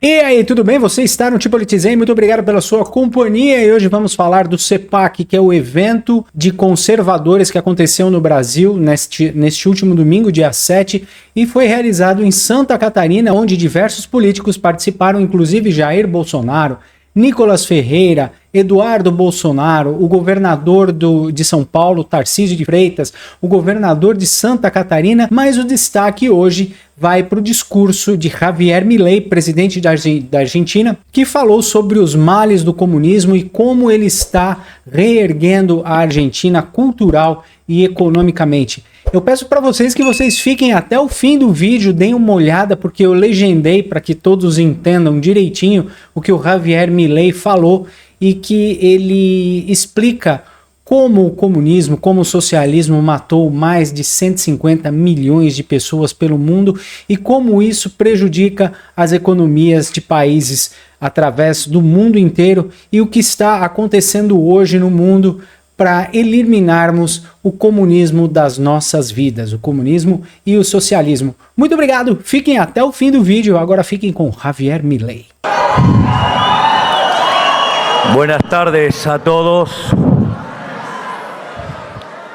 E aí, tudo bem? Você está no Te Politizei, muito obrigado pela sua companhia e hoje vamos falar do CEPAC, que é o evento de conservadores que aconteceu no Brasil neste último domingo, dia 7, e foi realizado em Santa Catarina, onde diversos políticos participaram, inclusive Jair Bolsonaro, Nicolas Ferreira, Eduardo Bolsonaro, o governador de São Paulo, Tarcísio de Freitas, o governador de Santa Catarina, mas o destaque hoje vai para o discurso de Javier Milei, presidente da Argentina, que falou sobre os males do comunismo e como ele está reerguendo a Argentina cultural e economicamente. Eu peço para vocês que vocês fiquem até o fim do vídeo, deem uma olhada, porque eu legendei para que todos entendam direitinho o que o Javier Milei falou e que ele explica como o comunismo, como o socialismo matou mais de 150 milhões de pessoas pelo mundo e como isso prejudica as economias de países através do mundo inteiro e o que está acontecendo hoje no mundo para eliminarmos o comunismo das nossas vidas, o comunismo e o socialismo. Muito obrigado, fiquem até o fim do vídeo, agora fiquem com Javier Milei. Buenas tardes a todos.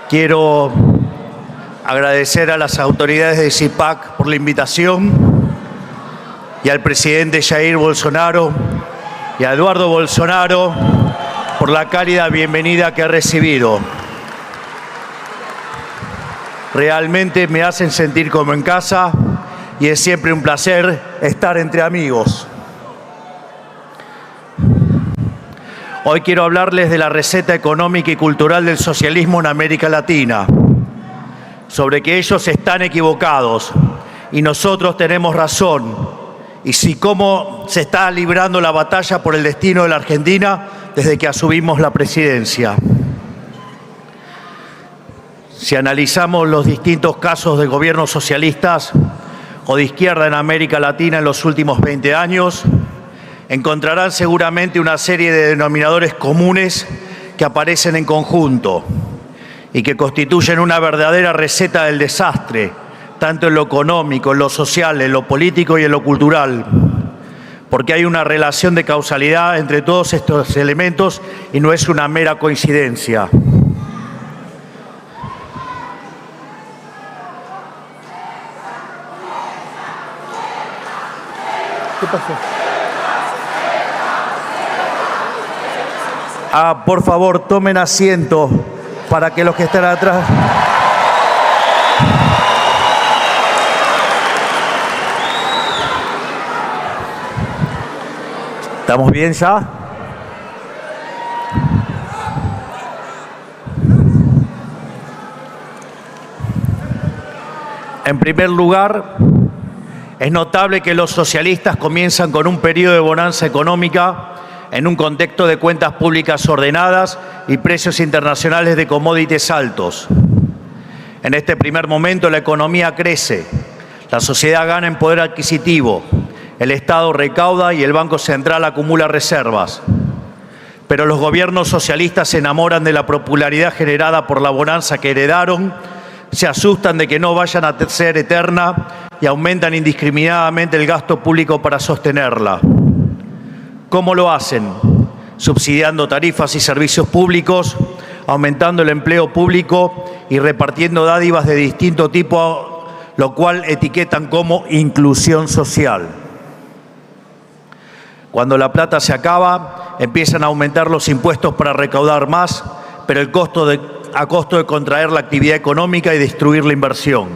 Quiero agradecer a las autoridades de CEPAC por la invitación y al presidente Jair Bolsonaro y a Eduardo Bolsonaro por la cálida bienvenida que he recibido. Realmente me hacen sentir como en casa y es siempre un placer estar entre amigos. Hoy quiero hablarles de la receta económica y cultural del socialismo en América Latina, sobre que ellos están equivocados y nosotros tenemos razón, y si cómo se está librando la batalla por el destino de la Argentina desde que asumimos la presidencia. Si analizamos los distintos casos de gobiernos socialistas o de izquierda en América Latina en los últimos 20 años, encontrarán seguramente una serie de denominadores comunes que aparecen en conjunto y que constituyen una verdadera receta del desastre, tanto en lo económico, en lo social, en lo político y en lo cultural, porque hay una relación de causalidad entre todos estos elementos y no es una mera coincidencia. ¿Qué pasó? Por favor, tomen asiento para que los que están atrás... ¿Estamos bien ya? En primer lugar, es notable que los socialistas comienzan con un periodo de bonanza económica en un contexto de cuentas públicas ordenadas y precios internacionales de commodities altos. En este primer momento la economía crece, la sociedad gana en poder adquisitivo, el Estado recauda y el Banco Central acumula reservas. Pero los gobiernos socialistas se enamoran de la popularidad generada por la bonanza que heredaron, se asustan de que no vayan a ser eterna y aumentan indiscriminadamente el gasto público para sostenerla. ¿Cómo lo hacen? Subsidiando tarifas y servicios públicos, aumentando el empleo público y repartiendo dádivas de distinto tipo, lo cual etiquetan como inclusión social. Cuando la plata se acaba, empiezan a aumentar los impuestos para recaudar más, pero a costo de contraer la actividad económica y destruir la inversión.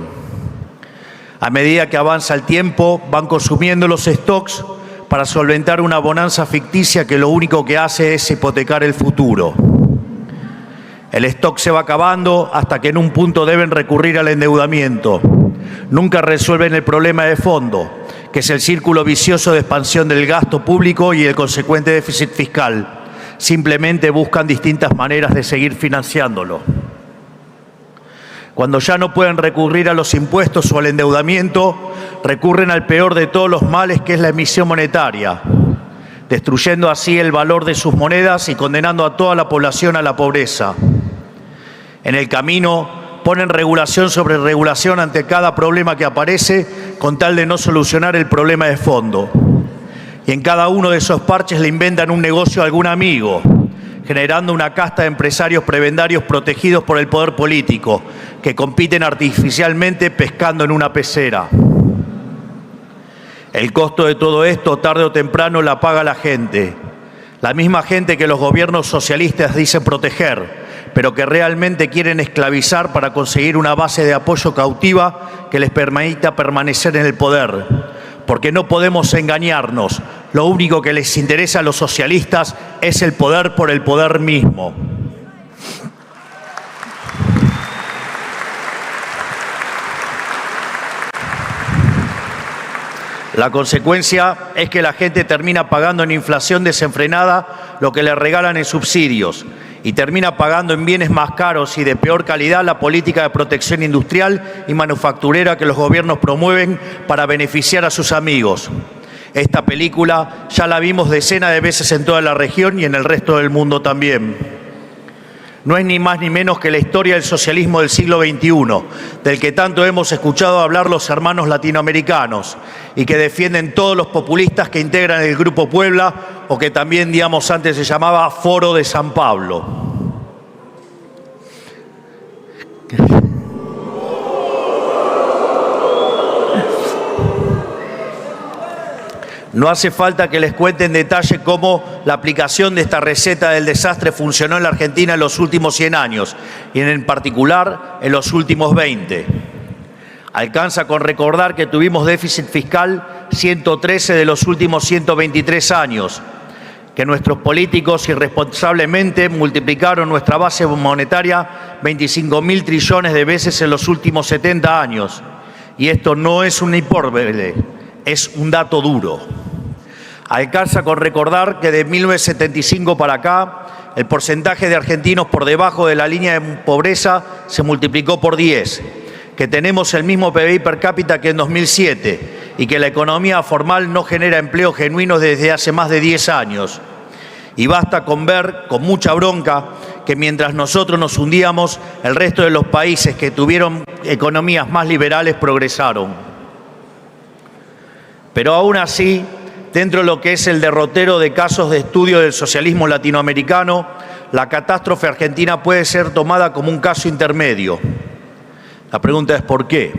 A medida que avanza el tiempo, van consumiendo los stocks para solventar una bonanza ficticia que lo único que hace es hipotecar el futuro. El stock se va acabando hasta que en un punto deben recurrir al endeudamiento. Nunca resuelven el problema de fondo, que es el círculo vicioso de expansión del gasto público y el consecuente déficit fiscal. Simplemente buscan distintas maneras de seguir financiándolo. Cuando ya no pueden recurrir a los impuestos o al endeudamiento, recurren al peor de todos los males, que es la emisión monetaria, destruyendo así el valor de sus monedas y condenando a toda la población a la pobreza. En el camino ponen regulación sobre regulación ante cada problema que aparece, con tal de no solucionar el problema de fondo. y en cada uno de esos parches le inventan un negocio a algún amigo, generando una casta de empresarios prebendarios protegidos por el poder político, que compiten artificialmente pescando en una pecera. El costo de todo esto, tarde o temprano, la paga la gente. La misma gente que los gobiernos socialistas dicen proteger, pero que realmente quieren esclavizar para conseguir una base de apoyo cautiva que les permita permanecer en el poder. Porque no podemos engañarnos, lo único que les interesa a los socialistas es el poder por el poder mismo. La consecuencia es que la gente termina pagando en inflación desenfrenada lo que le regalan en subsidios y termina pagando en bienes más caros y de peor calidad la política de protección industrial y manufacturera que los gobiernos promueven para beneficiar a sus amigos. Esta película ya la vimos decenas de veces en toda la región y en el resto del mundo también. No es ni más ni menos que la historia del socialismo del siglo XXI, del que tanto hemos escuchado hablar los hermanos latinoamericanos y que defienden todos los populistas que integran el Grupo Puebla o que también, digamos, antes se llamaba Foro de San Pablo. No hace falta que les cuente en detalle cómo la aplicación de esta receta del desastre funcionó en la Argentina en los últimos 100 años y en particular en los últimos 20. Alcanza con recordar que tuvimos déficit fiscal 113 de los últimos 123 años, que nuestros políticos irresponsablemente multiplicaron nuestra base monetaria 25.000 trillones de veces en los últimos 70 años. Y esto no es una hipérbole, es un dato duro. Alcanza con recordar que de 1975 para acá, el porcentaje de argentinos por debajo de la línea de pobreza se multiplicó por 10, que tenemos el mismo PBI per cápita que en 2007 y que la economía formal no genera empleo genuino desde hace más de 10 años. Y basta con ver, con mucha bronca, que mientras nosotros nos hundíamos, el resto de los países que tuvieron economías más liberales progresaron. Pero aún así, dentro de lo que es el derrotero de casos de estudio del socialismo latinoamericano, la catástrofe argentina puede ser tomada como un caso intermedio. La pregunta es ¿por qué?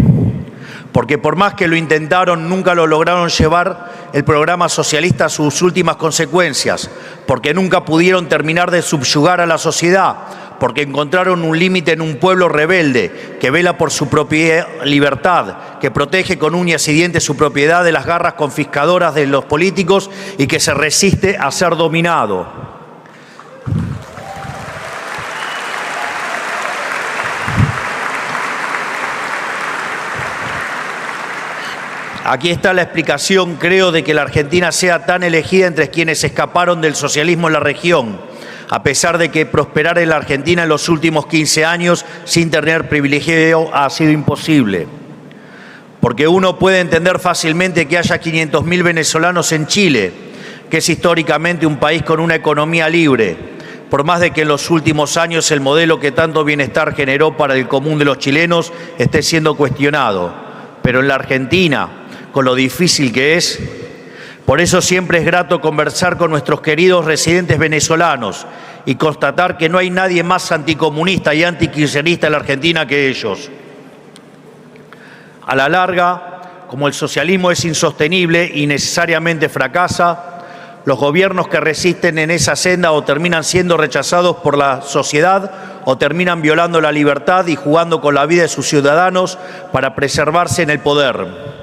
Porque por más que lo intentaron, nunca lo lograron llevar el programa socialista a sus últimas consecuencias, porque nunca pudieron terminar de subyugar a la sociedad, porque encontraron un límite en un pueblo rebelde que vela por su propia libertad, que protege con uñas y dientes su propiedad de las garras confiscadoras de los políticos y que se resiste a ser dominado. Aquí está la explicación, creo, de que la Argentina sea tan elegida entre quienes escaparon del socialismo en la región, a pesar de que prosperar en la Argentina en los últimos 15 años sin tener privilegio ha sido imposible. Porque uno puede entender fácilmente que haya 500.000 venezolanos en Chile, que es históricamente un país con una economía libre, por más de que en los últimos años el modelo que tanto bienestar generó para el común de los chilenos esté siendo cuestionado. Pero en la Argentina, con lo difícil que es, por eso siempre es grato conversar con nuestros queridos residentes venezolanos y constatar que no hay nadie más anticomunista y antikirchnerista en la Argentina que ellos. A la larga, como el socialismo es insostenible y necesariamente fracasa, los gobiernos que resisten en esa senda o terminan siendo rechazados por la sociedad o terminan violando la libertad y jugando con la vida de sus ciudadanos para preservarse en el poder.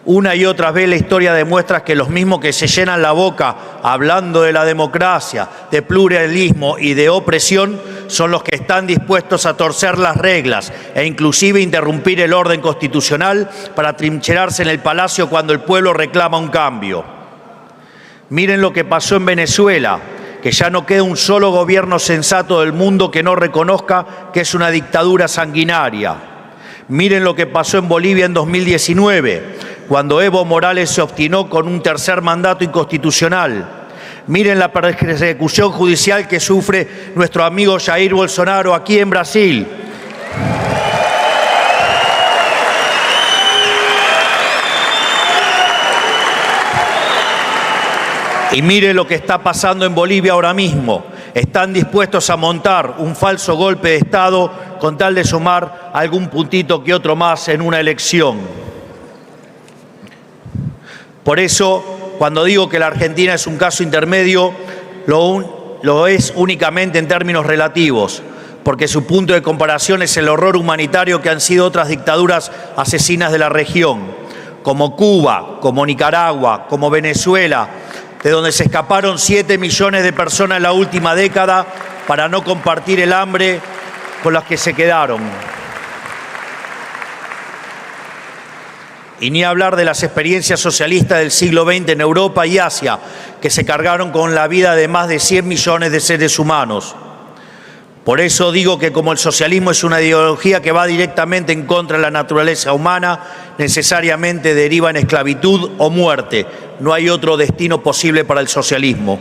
Una y otra vez la historia demuestra que los mismos que se llenan la boca hablando de la democracia, de pluralismo y de opresión son los que están dispuestos a torcer las reglas e inclusive interrumpir el orden constitucional para trincherarse en el palacio cuando el pueblo reclama un cambio. Miren lo que pasó en Venezuela, que ya no queda un solo gobierno sensato del mundo que no reconozca que es una dictadura sanguinaria. Miren lo que pasó en Bolivia en 2019, cuando Evo Morales se obstinó con un tercer mandato inconstitucional. Miren la persecución judicial que sufre nuestro amigo Jair Bolsonaro aquí en Brasil. Y mire lo que está pasando en Bolivia ahora mismo. Están dispuestos a montar un falso golpe de Estado con tal de sumar algún puntito que otro más en una elección. Por eso, cuando digo que la Argentina es un caso intermedio, lo es únicamente en términos relativos, porque su punto de comparación es el horror humanitario que han sido otras dictaduras asesinas de la región, como Cuba, como Nicaragua, como Venezuela, de donde se escaparon 7 millones de personas en la última década para no compartir el hambre con las que se quedaron. Y ni hablar de las experiencias socialistas del siglo XX en Europa y Asia, que se cargaron con la vida de más de 100 millones de seres humanos. Por eso digo que como el socialismo es una ideología que va directamente en contra de la naturaleza humana, necesariamente deriva en esclavitud o muerte. No hay otro destino posible para el socialismo.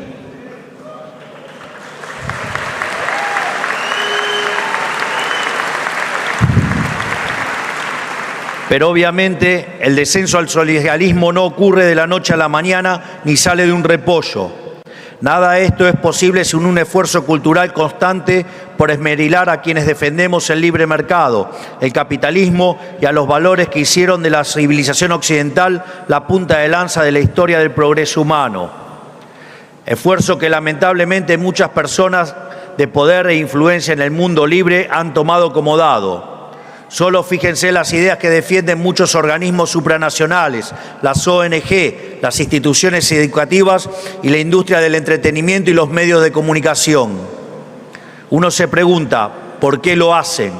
Pero obviamente el descenso al socialismo no ocurre de la noche a la mañana ni sale de un repollo. Nada de esto es posible sin un esfuerzo cultural constante por esmerilar a quienes defendemos el libre mercado, el capitalismo y a los valores que hicieron de la civilización occidental la punta de lanza de la historia del progreso humano. Esfuerzo que lamentablemente muchas personas de poder e influencia en el mundo libre han tomado como dado. Solo fíjense las ideas que defienden muchos organismos supranacionales, las ONG, las instituciones educativas y la industria del entretenimiento y los medios de comunicación. Uno se pregunta, ¿por qué lo hacen?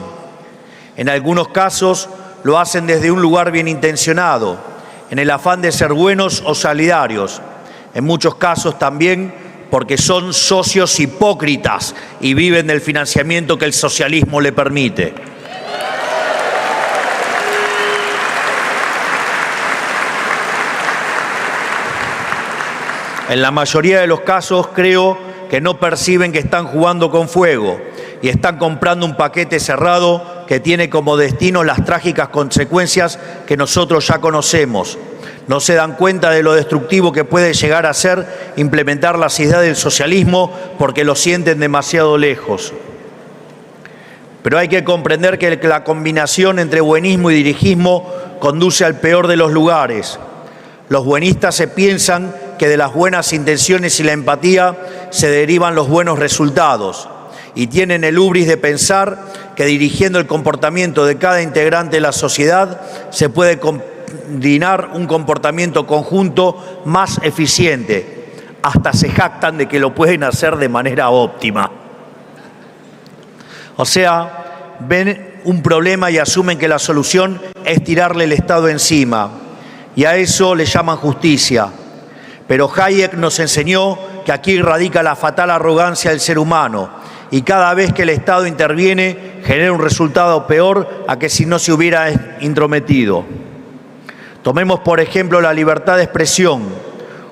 En algunos casos lo hacen desde un lugar bien intencionado, en el afán de ser buenos o solidarios. En muchos casos también porque son socios hipócritas y viven del financiamiento que el socialismo le permite. En la mayoría de los casos creo que no perciben que están jugando con fuego y están comprando un paquete cerrado que tiene como destino las trágicas consecuencias que nosotros ya conocemos. No se dan cuenta de lo destructivo que puede llegar a ser implementar las ideas del socialismo porque lo sienten demasiado lejos. Pero hay que comprender que la combinación entre buenismo y dirigismo conduce al peor de los lugares. Los buenistas se piensan que de las buenas intenciones y la empatía se derivan los buenos resultados y tienen el hubris de pensar que dirigiendo el comportamiento de cada integrante de la sociedad se puede combinar un comportamiento conjunto más eficiente. Hasta se jactan de que lo pueden hacer de manera óptima. O sea, ven un problema y asumen que la solución es tirarle el Estado encima. Y a eso le llaman justicia. Pero Hayek nos enseñó que aquí radica la fatal arrogancia del ser humano y cada vez que el Estado interviene genera un resultado peor a que si no se hubiera intrometido. Tomemos por ejemplo la libertad de expresión,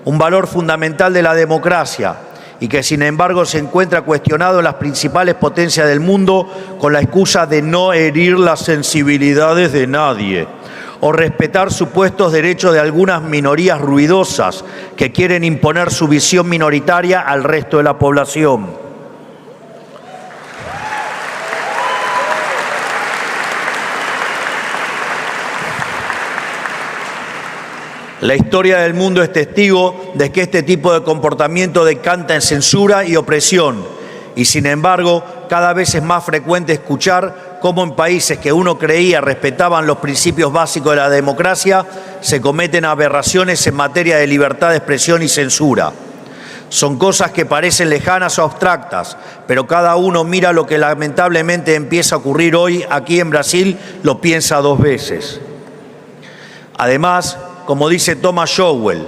un valor fundamental de la democracia y que sin embargo se encuentra cuestionado en las principales potencias del mundo con la excusa de no herir las sensibilidades de nadie o respetar supuestos derechos de algunas minorías ruidosas que quieren imponer su visión minoritaria al resto de la población. La historia del mundo es testigo de que este tipo de comportamiento decanta en censura y opresión, y sin embargo, cada vez es más frecuente escuchar cómo en países que uno creía respetaban los principios básicos de la democracia, se cometen aberraciones en materia de libertad de expresión y censura. Son cosas que parecen lejanas o abstractas, pero cada uno mira lo que lamentablemente empieza a ocurrir hoy aquí en Brasil, lo piensa 2 veces. Además, como dice Thomas Sowell,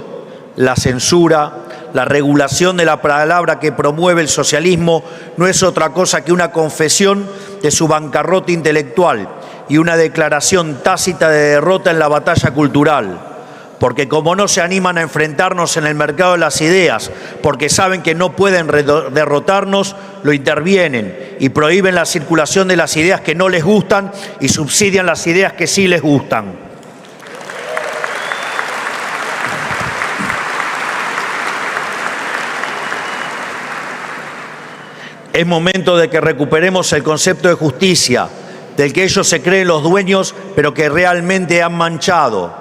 la censura, la regulación de la palabra que promueve el socialismo no es otra cosa que una confesión de su bancarrota intelectual y una declaración tácita de derrota en la batalla cultural. Porque como no se animan a enfrentarnos en el mercado de las ideas, porque saben que no pueden derrotarnos, lo intervienen y prohíben la circulación de las ideas que no les gustan y subsidian las ideas que sí les gustan. Es momento de que recuperemos el concepto de justicia, del que ellos se creen los dueños, pero que realmente han manchado.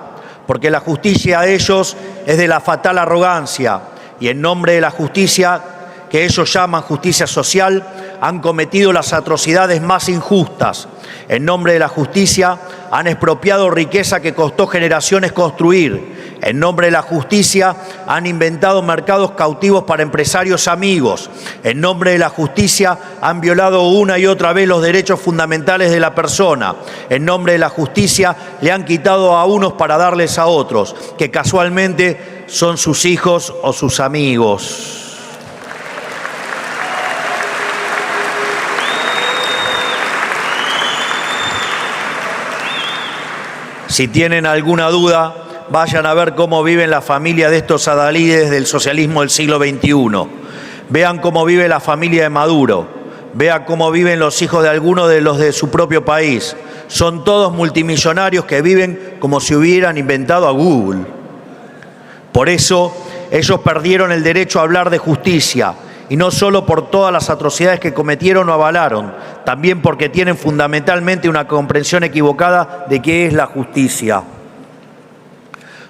Porque la justicia de ellos es de la fatal arrogancia, y en nombre de la justicia, que ellos llaman justicia social, han cometido las atrocidades más injustas. En nombre de la justicia han expropiado riqueza que costó generaciones construir. En nombre de la justicia han inventado mercados cautivos para empresarios amigos. En nombre de la justicia han violado una y otra vez los derechos fundamentales de la persona. En nombre de la justicia le han quitado a unos para darles a otros, que casualmente son sus hijos o sus amigos. Si tienen alguna duda, vayan a ver cómo viven la familia de estos adalides del socialismo del siglo XXI. Vean cómo vive la familia de Maduro. Vean cómo viven los hijos de algunos de los de su propio país. Son todos multimillonarios que viven como si hubieran inventado a Google. Por eso, ellos perdieron el derecho a hablar de justicia. Y no solo por todas las atrocidades que cometieron o avalaron, también porque tienen fundamentalmente una comprensión equivocada de qué es la justicia.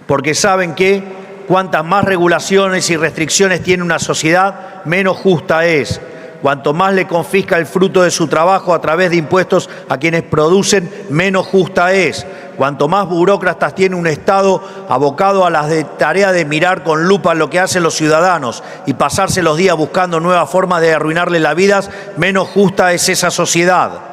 Porque saben que cuantas más regulaciones y restricciones tiene una sociedad, menos justa es. Cuanto más le confisca el fruto de su trabajo a través de impuestos a quienes producen, menos justa es. Cuanto más burócratas tiene un Estado abocado a la tarea de mirar con lupa lo que hacen los ciudadanos y pasarse los días buscando nuevas formas de arruinarle la vida, menos justa es esa sociedad.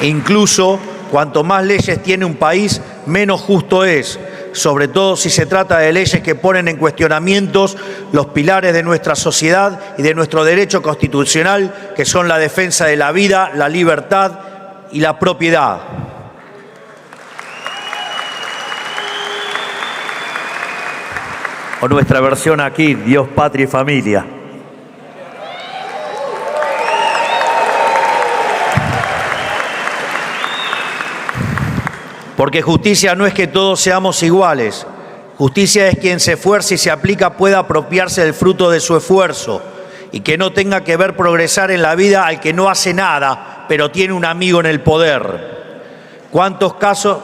Incluso, cuanto más leyes tiene un país, menos justo es, sobre todo si se trata de leyes que ponen en cuestionamientos los pilares de nuestra sociedad y de nuestro derecho constitucional, que son la defensa de la vida, la libertad y la propiedad. O nuestra versión aquí, Dios, patria y familia. Porque justicia no es que todos seamos iguales. Justicia es quien se esfuerza y se aplica pueda apropiarse del fruto de su esfuerzo y que no tenga que ver progresar en la vida al que no hace nada, pero tiene un amigo en el poder. ¿Cuántos casos?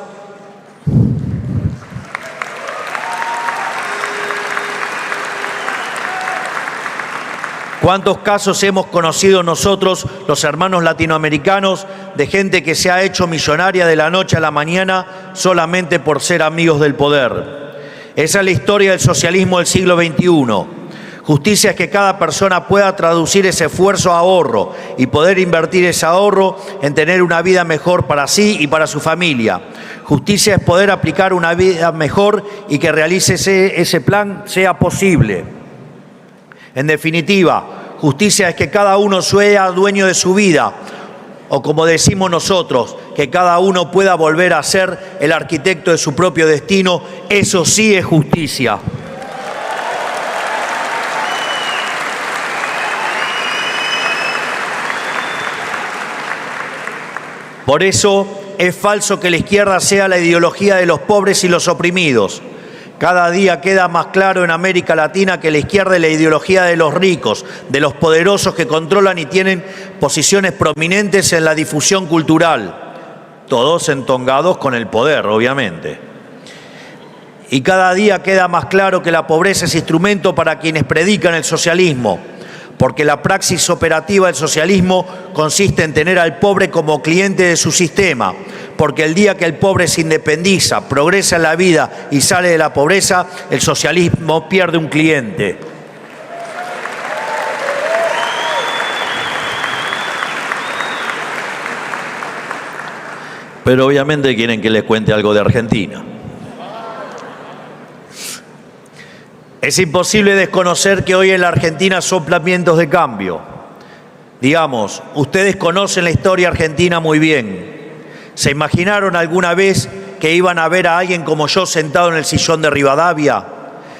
¿Cuántos casos hemos conocido nosotros, los hermanos latinoamericanos, de gente que se ha hecho millonaria de la noche a la mañana solamente por ser amigos del poder? Esa es la historia del socialismo del siglo XXI. Justicia es que cada persona pueda traducir ese esfuerzo a ahorro y poder invertir ese ahorro en tener una vida mejor para sí y para su familia. Justicia es poder aplicar una vida mejor y que realice ese plan sea posible. En definitiva, justicia es que cada uno sea dueño de su vida, o como decimos nosotros, que cada uno pueda volver a ser el arquitecto de su propio destino. Eso sí es justicia. Por eso es falso que la izquierda sea la ideología de los pobres y los oprimidos. Cada día queda más claro en América Latina que la izquierda es la ideología de los ricos, de los poderosos que controlan y tienen posiciones prominentes en la difusión cultural. Todos entongados con el poder, obviamente. Y cada día queda más claro que la pobreza es instrumento para quienes predican el socialismo, porque la praxis operativa del socialismo consiste en tener al pobre como cliente de su sistema, porque el día que el pobre se independiza, progresa en la vida y sale de la pobreza, el socialismo pierde un cliente. Pero obviamente quieren que les cuente algo de Argentina. Es imposible desconocer que hoy en la Argentina soplan vientos de cambio. Digamos, ustedes conocen la historia argentina muy bien. ¿Se imaginaron alguna vez que iban a ver a alguien como yo sentado en el sillón de Rivadavia?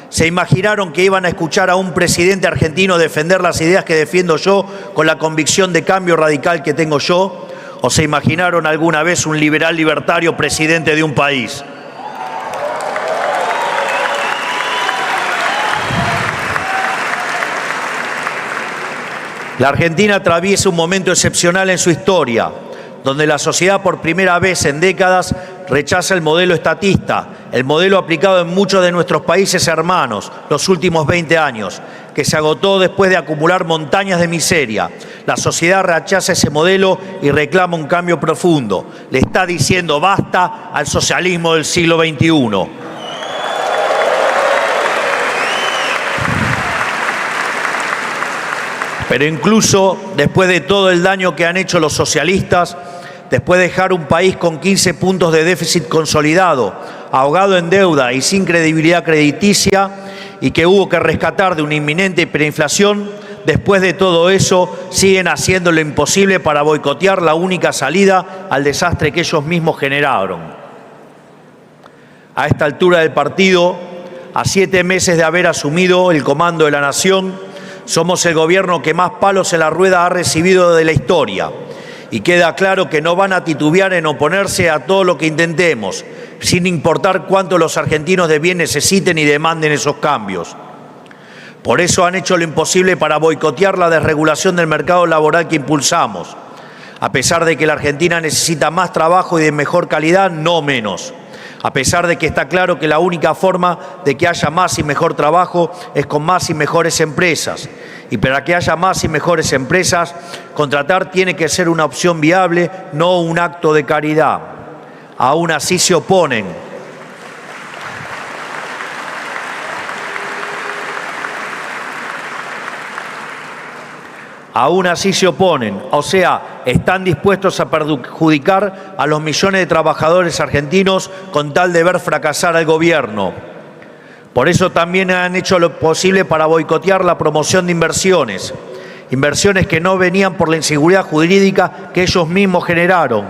¿Se imaginaron que iban a escuchar a un presidente argentino defender las ideas que defiendo yo con la convicción de cambio radical que tengo yo? ¿O se imaginaron alguna vez un liberal libertario presidente de un país? La Argentina atraviesa un momento excepcional en su historia, donde la sociedad por primera vez en décadas rechaza el modelo estatista, el modelo aplicado en muchos de nuestros países hermanos los últimos 20 años, que se agotó después de acumular montañas de miseria. La sociedad rechaza ese modelo y reclama un cambio profundo. Le está diciendo basta al socialismo del siglo XXI. Pero incluso después de todo el daño que han hecho los socialistas, después de dejar un país con 15 puntos de déficit consolidado, ahogado en deuda y sin credibilidad crediticia, y que hubo que rescatar de una inminente hiperinflación, después de todo eso siguen haciendo lo imposible para boicotear la única salida al desastre que ellos mismos generaron. A esta altura del partido, a 7 meses de haber asumido el comando de la nación, somos el gobierno que más palos en la rueda ha recibido de la historia. Y queda claro que no van a titubear en oponerse a todo lo que intentemos, sin importar cuánto los argentinos de bien necesiten y demanden esos cambios. Por eso han hecho lo imposible para boicotear la desregulación del mercado laboral que impulsamos. A pesar de que la Argentina necesita más trabajo y de mejor calidad, no menos. A pesar de que está claro que la única forma de que haya más y mejor trabajo es con más y mejores empresas. Y para que haya más y mejores empresas, contratar tiene que ser una opción viable, no un acto de caridad. Aún así se oponen. Aún así se oponen, o sea, están dispuestos a perjudicar a los millones de trabajadores argentinos con tal de ver fracasar al gobierno. Por eso también han hecho lo posible para boicotear la promoción de inversiones, inversiones que no venían por la inseguridad jurídica que ellos mismos generaron.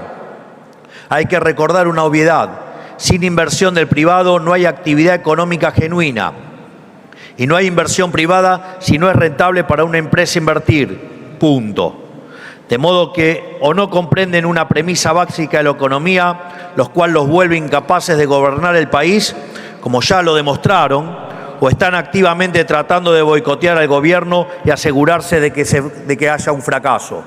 Hay que recordar una obviedad: sin inversión del privado no hay actividad económica genuina. Y no hay inversión privada si no es rentable para una empresa invertir. Punto. De modo que o no comprenden una premisa básica de la economía, lo cual los vuelve incapaces de gobernar el país, como ya lo demostraron, o están activamente tratando de boicotear al gobierno y asegurarse de que haya un fracaso.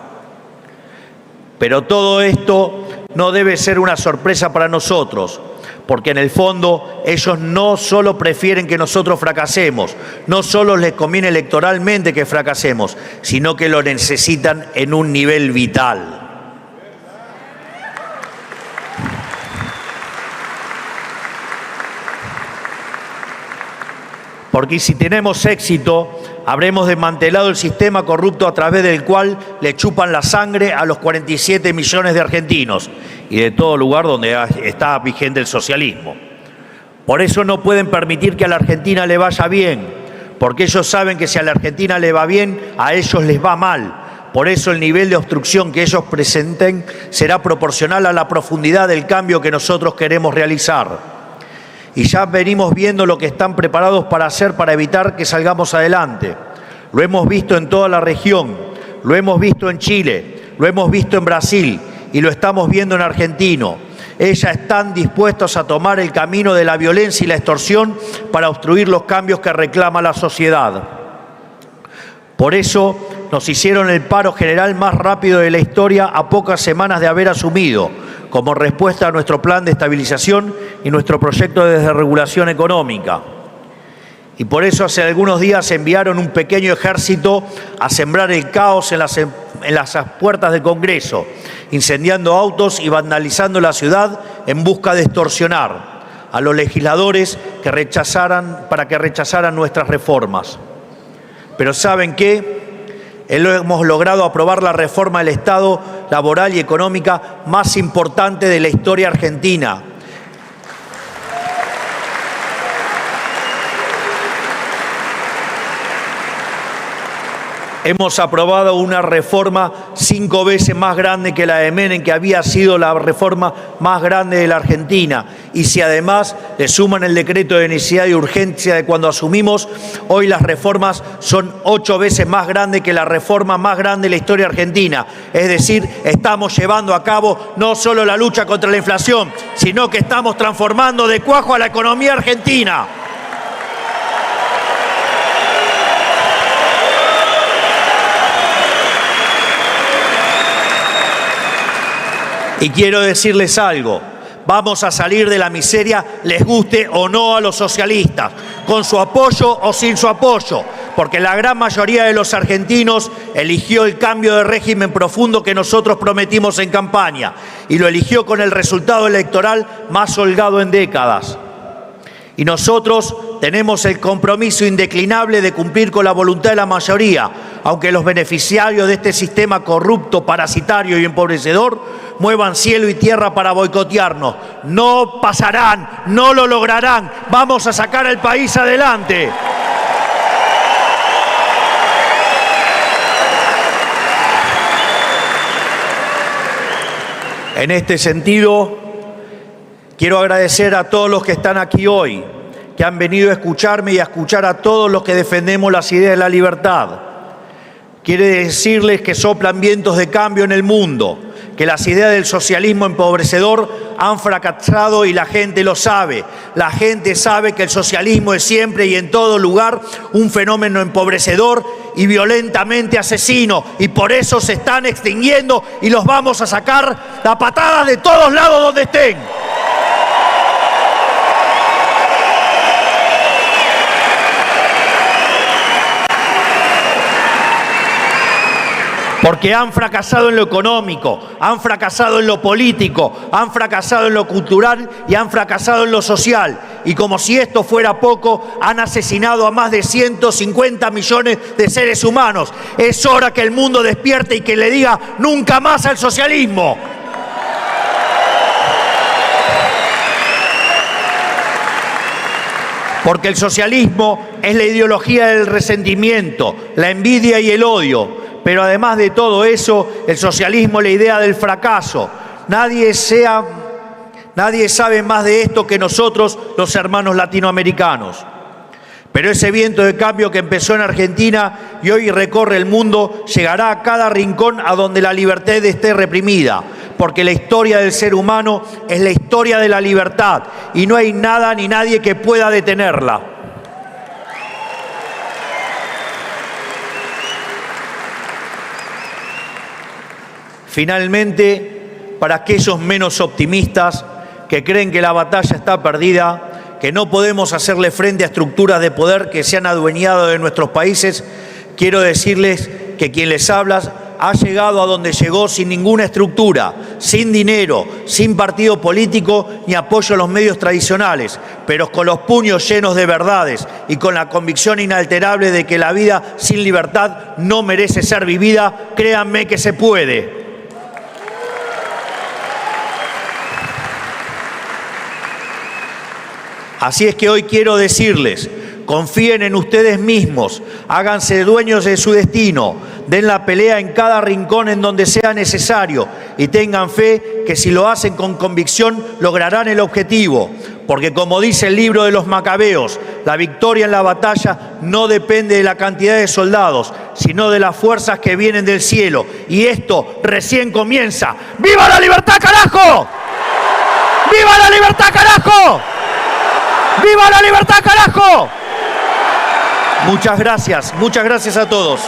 Pero todo esto no debe ser una sorpresa para nosotros, porque en el fondo ellos no solo prefieren que nosotros fracasemos, no solo les conviene electoralmente que fracasemos, sino que lo necesitan en un nivel vital. Porque si tenemos éxito, habremos desmantelado el sistema corrupto a través del cual le chupan la sangre a los 47 millones de argentinos y de todo lugar donde está vigente el socialismo. Por eso no pueden permitir que a la Argentina le vaya bien, porque ellos saben que si a la Argentina le va bien, a ellos les va mal. Por eso el nivel de obstrucción que ellos presenten será proporcional a la profundidad del cambio que nosotros queremos realizar. Y ya venimos viendo lo que están preparados para hacer para evitar que salgamos adelante. Lo hemos visto en toda la región, lo hemos visto en Chile, lo hemos visto en Brasil y lo estamos viendo en Argentina. Ellos están dispuestos a tomar el camino de la violencia y la extorsión para obstruir los cambios que reclama la sociedad. Por eso nos hicieron el paro general más rápido de la historia a pocas semanas de haber asumido, como respuesta a nuestro plan de estabilización y nuestro proyecto de desregulación económica. Y por eso hace algunos días enviaron un pequeño ejército a sembrar el caos en las puertas del Congreso, incendiando autos y vandalizando la ciudad en busca de extorsionar a los legisladores para que rechazaran nuestras reformas. Pero ¿saben qué? Hemos logrado aprobar la reforma del Estado laboral y económica más importante de la historia argentina. Hemos aprobado una reforma 5 veces más grande que la de Menem, que había sido la reforma más grande de la Argentina. Y si además le suman el decreto de necesidad y urgencia de cuando asumimos, hoy las reformas son 8 veces más grandes que la reforma más grande de la historia argentina. Es decir, estamos llevando a cabo no solo la lucha contra la inflación, sino que estamos transformando de cuajo a la economía argentina. Y quiero decirles algo, vamos a salir de la miseria, les guste o no a los socialistas, con su apoyo o sin su apoyo, porque la gran mayoría de los argentinos eligió el cambio de régimen profundo que nosotros prometimos en campaña, y lo eligió con el resultado electoral más holgado en décadas. Y nosotros tenemos el compromiso indeclinable de cumplir con la voluntad de la mayoría, aunque los beneficiarios de este sistema corrupto, parasitario y empobrecedor muevan cielo y tierra para boicotearnos. No pasarán, no lo lograrán. Vamos a sacar al país adelante. En este sentido, quiero agradecer a todos los que están aquí hoy, que han venido a escucharme y a escuchar a todos los que defendemos las ideas de la libertad. Quiero decirles que soplan vientos de cambio en el mundo, que las ideas del socialismo empobrecedor han fracasado y la gente lo sabe. La gente sabe que el socialismo es siempre y en todo lugar un fenómeno empobrecedor y violentamente asesino, y por eso se están extinguiendo y los vamos a sacar a patadas de todos lados donde estén. Porque han fracasado en lo económico, han fracasado en lo político, han fracasado en lo cultural y han fracasado en lo social. Y como si esto fuera poco, han asesinado a más de 150 millones de seres humanos. Es hora que el mundo despierte y que le diga nunca más al socialismo. Porque el socialismo es la ideología del resentimiento, la envidia y el odio. Pero además de todo eso, el socialismo es la idea del fracaso. Nadie sabe más de esto que nosotros, los hermanos latinoamericanos. Pero ese viento de cambio que empezó en Argentina y hoy recorre el mundo, llegará a cada rincón a donde la libertad esté reprimida. Porque la historia del ser humano es la historia de la libertad y no hay nada ni nadie que pueda detenerla. Finalmente, para aquellos menos optimistas que creen que la batalla está perdida, que no podemos hacerle frente a estructuras de poder que se han adueñado de nuestros países, quiero decirles que quien les habla ha llegado a donde llegó sin ninguna estructura, sin dinero, sin partido político ni apoyo a los medios tradicionales, pero con los puños llenos de verdades y con la convicción inalterable de que la vida sin libertad no merece ser vivida. Créanme que se puede. Así es que hoy quiero decirles, confíen en ustedes mismos, háganse dueños de su destino, den la pelea en cada rincón en donde sea necesario y tengan fe que si lo hacen con convicción lograrán el objetivo. Porque como dice el libro de los Macabeos, la victoria en la batalla no depende de la cantidad de soldados, sino de las fuerzas que vienen del cielo. Y esto recién comienza. ¡Viva la libertad, carajo! ¡Viva la libertad, carajo! ¡Viva la libertad, carajo! Muchas gracias a todos.